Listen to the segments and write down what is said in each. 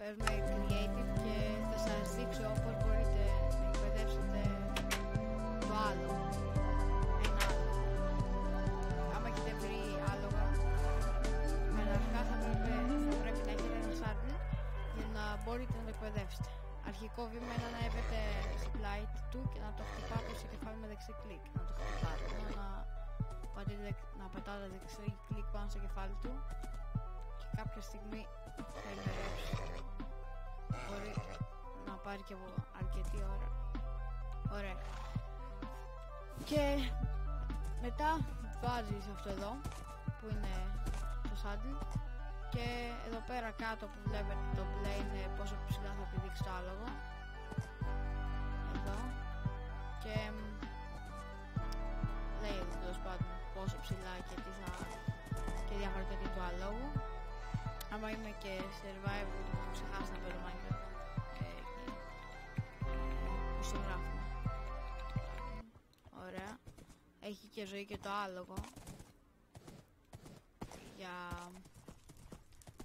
παίζουμε creative και θα σας δείξω πώς μπορείτε να εκπαιδεύσετε το άλλο. Ένα άλλο. Άμα έχετε βρει άλογα, καταρχάς θα πρέπει να έχετε ένα σάρνι για να μπορείτε να το εκπαιδεύσετε. Αρχικό βήμα είναι να ανέβετε στην πλάτη του και να το χτυπάτε στο κεφάλι με δεξί κλικ. Να το χτυπάτε, να πατάτε δεξί κλικ πάνω στο κεφάλι του και κάποια στιγμή θα ημερέψει. Μπορεί να πάρει και από αρκετή ώρα. Ωραία. Και μετά βάζεις αυτό εδώ που είναι το saddle και εδώ πέρα κάτω που βλέπετε το μπλε είναι πόσο ψηλά θα πηδήξει το άλογο. Εδώ. Και λέει τέλος πάντων πόσο ψηλά και τι θα και διάφορα τέτοια του αλόγου. Άμα είμαι και survival που ξεχάσει να παίζω Minecraft που στο γράφουμε. Ωραία. Έχει και ζωή και το άλογο.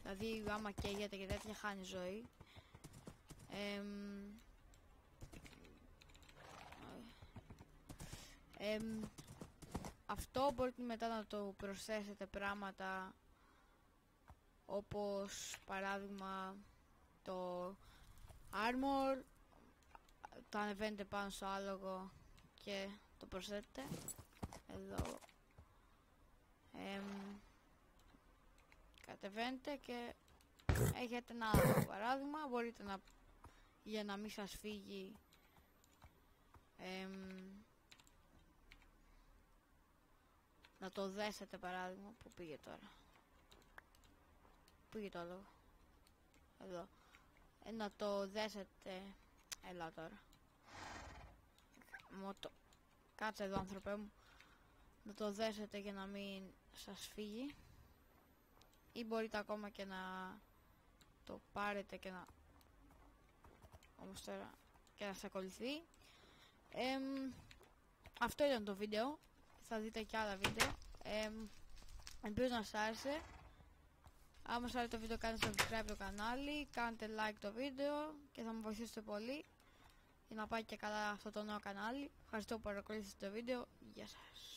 Δηλαδή άμα καίγεται και τέτοια χάνει ζωή. Αυτό μπορείτε μετά να το προσθέσετε πράγματα όπως παράδειγμα το armor, το ανεβαίνετε πάνω στο άλογο και το προσθέτετε εδώ. Κατεβαίνετε και έχετε ένα άλλο παράδειγμα, μπορείτε να, για να μην σας φύγει να το δέσετε παράδειγμα. Που πήγε τώρα, πήγε το άλογο εδώ, να το δέσετε, έλα τώρα κάτσε εδώ άνθρωπε μου, να το δέσετε για να μην σας φύγει ή μπορείτε ακόμα και να το πάρετε και να όμως τώρα και να σας ακολουθεί. Αυτό ήταν το βίντεο, θα δείτε και άλλα βίντεο. Ελπίζω να σας άρεσε. Άμα σας άρεσε το βίντεο κάντε subscribe το κανάλι, κάντε like το βίντεο και θα με βοηθήσετε πολύ για να πάει και καλά αυτό το νέο κανάλι. Ευχαριστώ που παρακολουθήσατε το βίντεο. Γεια σας.